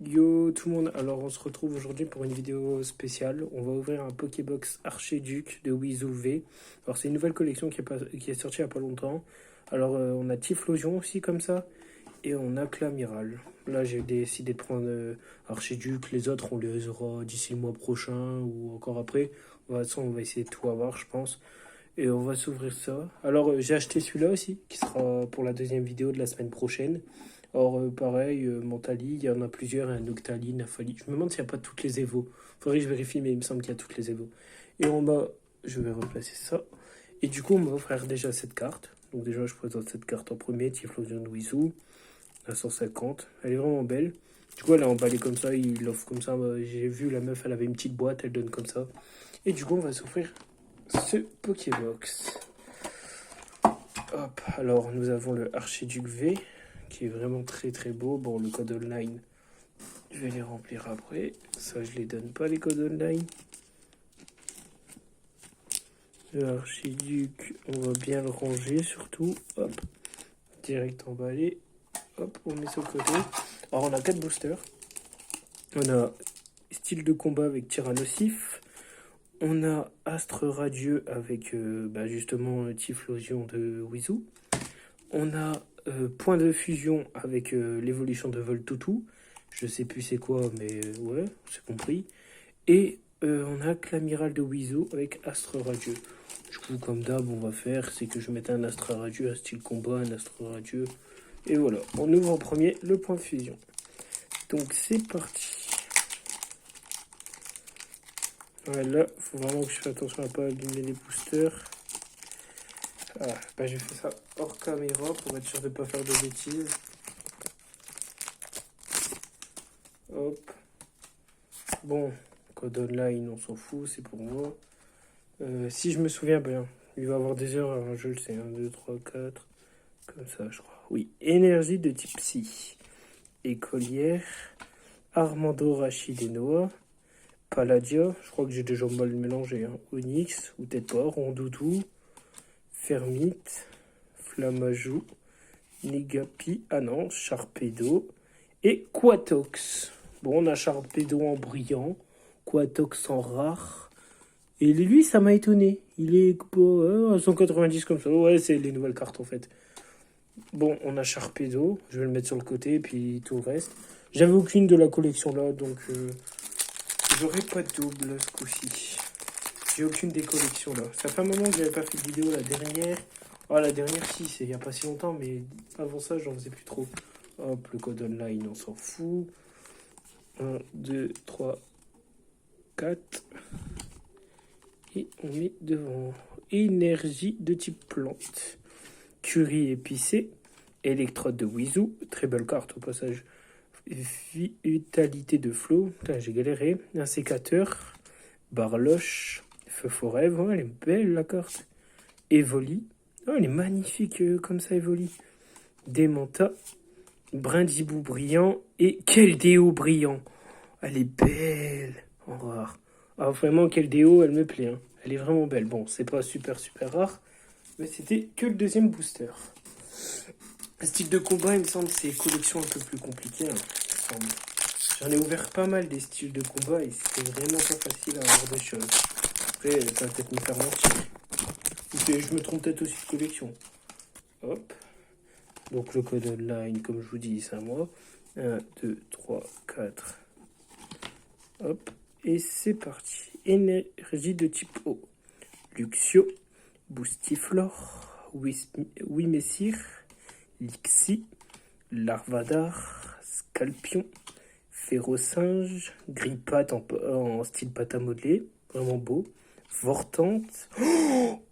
Yo tout le monde, alors on se retrouve aujourd'hui pour une vidéo spéciale. On va ouvrir un Pokébox Archiduc de Weezou V. Alors c'est une nouvelle collection qui est sortie il n'y a pas longtemps. Alors on a Typhlosion aussi comme ça, et on a Clamiral. Là j'ai décidé de prendre Archiduc, les autres on les aura d'ici le mois prochain ou encore après. De toute façon on va essayer de tout avoir je pense. Et on va s'ouvrir ça. Alors j'ai acheté celui-là aussi, qui sera pour la deuxième vidéo de la semaine prochaine. Or, pareil, Mentali, il y en a plusieurs, un Octali, Nafali. Je me demande s'il n'y a pas toutes les Evos. Faudrait que je vérifie, mais il me semble qu'il y a toutes les Evos. Et en bas, je vais replacer ça. Et du coup, on va offrir déjà cette carte. Donc déjà, je présente cette carte en premier, Typhlosion de Weezou, à 150. Elle est vraiment belle. Du coup, elle est emballée comme ça, il l'offre comme ça. J'ai vu la meuf, elle avait une petite boîte, elle donne comme ça. Et du coup, on va s'offrir ce Pokébox. Hop, alors nous avons le Archiduc V, qui est vraiment très très beau. Bon, le code online, je vais les remplir après. Ça, je les donne pas, les codes online. Le Archiduc, on va bien le ranger surtout. Hop, direct emballé. Hop, on met ça au côté. Alors, on a 4 boosters. On a style de combat avec Tyrannosif. On a Astre Radieux avec justement Typhlosion de Weezou. On a Point de fusion avec l'évolution de Voltoutou. Je sais plus c'est quoi, mais ouais, c'est compris. Et on a Clamiral de Weezou avec Astre Radieux. Du coup, comme d'hab, on va faire, c'est que je mette un Astre Radieux, un style combat, un Astre Radieux. Et voilà, on ouvre en premier le point de fusion. Donc c'est parti. Ouais, là, faut vraiment que je fasse attention à pas abîmer les boosters. Ah, j'ai fait ça hors caméra pour être sûr de ne pas faire de bêtises. Hop. Bon, code online, on s'en fout, c'est pour moi. Si je me souviens bien, il va y avoir des erreurs, hein, je le sais. 1, 2, 3, 4. Comme ça, je crois. Oui, énergie de type Psy. Écolière. Armando Rachid et Noah. Palladia, je crois que j'ai déjà mal mélangé. Hein. Onyx, ou peut-être pas. Rondoudou. Fermite. Flamajou. Negapi. Ah non, Sharpedo. Et Quatox. Bon, on a Sharpedo en brillant. Quatox en rare. Et lui, ça m'a étonné. Il est à 190 comme ça. Ouais, c'est les nouvelles cartes en fait. Bon, on a Sharpedo. Je vais le mettre sur le côté, et puis tout le reste. J'avais aucune de la collection là, donc j'aurai pas de double ce coup-ci. J'ai aucune des collections là. Ça fait un moment que j'avais pas fait de vidéo la dernière. Ah, la dernière, si, c'est il y a pas si longtemps, mais avant ça, j'en faisais plus trop. Hop, le code online, on s'en fout. 1, 2, 3, 4. Et on met devant. Énergie de type plante. Curie épicée. Électrode de Weezou. Très belle carte au passage. Vitalité de Flow. Putain, j'ai galéré. Un sécateur. Barloche. Feu forêt. Oh, elle est belle la carte. Evoli. Oh, elle est magnifique comme ça, Evoli. Démenta. Brindibou brillant. Et Keldeo brillant. Elle est belle. En rare. Ah, vraiment, Keldeo, elle me plaît. Hein. Elle est vraiment belle. Bon, c'est pas super rare. Mais c'était que le deuxième booster. Style de combat, il me semble, c'est collection un peu plus compliquée. Hein, j'en ai ouvert pas mal des styles de combat et c'est vraiment pas facile à avoir des choses. Après, ça va peut-être me faire mentir. Et je me trompe peut-être aussi de collection. Hop. Donc le code online, comme je vous dis, c'est à moi. 1, 2, 3, 4. Hop. Et c'est parti. Énergie de type O. Luxio. Boostiflore. Wimessir. Lixi, Larvadar, Scalpion, Férocinge, Grippat en style pâte à modeler, vraiment beau, Vortante,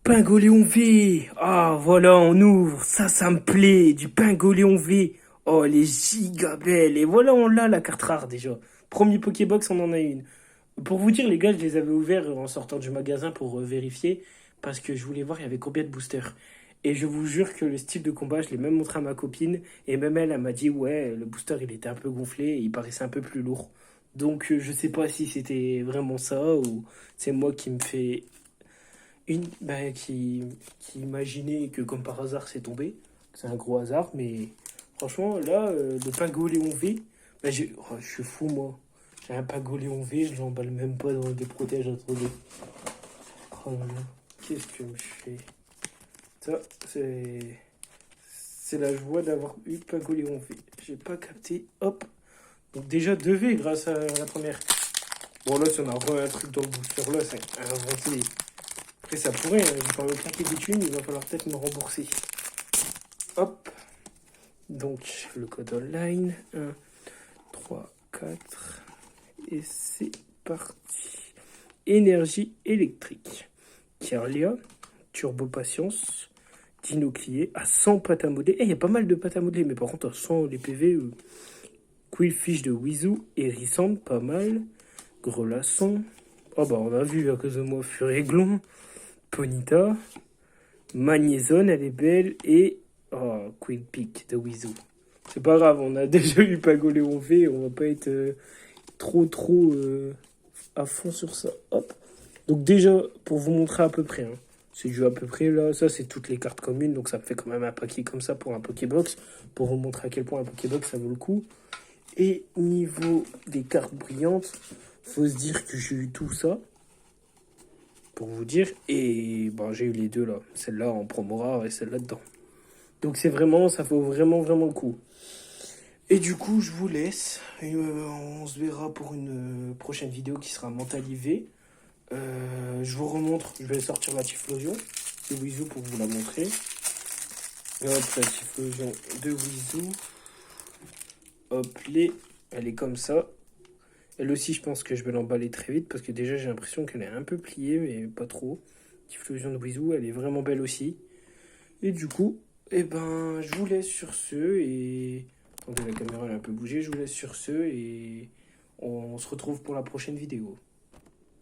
Pingoléon V, ah voilà on ouvre, ça me plaît, du Pingoléon V, oh elle est giga belle, et voilà on l'a la carte rare déjà, premier Pokébox on en a une. Pour vous dire les gars, je les avais ouverts en sortant du magasin pour vérifier, parce que je voulais voir il y avait combien de boosters. Et je vous jure que le style de combat, je l'ai même montré à ma copine. Et même elle m'a dit, ouais, le booster, il était un peu gonflé et il paraissait un peu plus lourd. Donc, je sais pas si c'était vraiment ça ou c'est moi qui me fais qui imaginait que comme par hasard, c'est tombé. C'est un gros hasard, mais franchement, là, le Pingoléon V, Mais je suis fou, moi. J'ai un Pagoléon V, je l'emballe même pas dans des protèges entre deux. Oh là là, qu'est-ce que je fais? Ça, c'est la joie d'avoir eu Pagoléon V. J'ai pas capté, hop. Donc déjà 2 V grâce à la première. Bon là, si on a un truc dans le booster là, c'est inventé. Après ça pourrait, hein, j'ai quand même claqué des thunes, il va falloir peut-être me rembourser. Hop. Donc le code online, 1, 3, 4. Et c'est parti. Énergie électrique. Kirlia, Turbo Patience, Dinoclier, à 100 pâtes à modeler. Il y a pas mal de pâtes à modeler, mais par contre, à 100 les PV, Quillfish de Wizou, Hérissante, pas mal. Grelasson. Oh bah on a vu à cause de moi Furéglon, Ponita, Magnézone, elle est belle, et Quillpick de Wizou. C'est pas grave, on a déjà eu Pagoléon V, on va pas être trop à fond sur ça. Hop. Donc déjà, pour vous montrer à peu près, hein, c'est du à peu près là, ça c'est toutes les cartes communes, donc ça me fait quand même un paquet comme ça pour un Pokébox, pour vous montrer à quel point un Pokébox ça vaut le coup. Et niveau des cartes brillantes, faut se dire que j'ai eu tout ça, pour vous dire, et bon, j'ai eu les deux là, celle-là en promo rare et celle-là dedans. Donc c'est vraiment, ça vaut vraiment le coup. Et du coup, je vous laisse, et, on se verra pour une prochaine vidéo qui sera Mental IV. Je vous remontre, je vais sortir la Typhlosion de Wizou pour vous la montrer. Et hop, la Typhlosion de Wizou. Hop, elle est comme ça. Elle aussi, je pense que je vais l'emballer très vite parce que déjà, j'ai l'impression qu'elle est un peu pliée, mais pas trop. Typhlosion de Wizou, elle est vraiment belle aussi. Et du coup, eh ben, je vous laisse sur ce et... Attendez, la caméra elle a un peu bougé. Je vous laisse sur ce et on se retrouve pour la prochaine vidéo.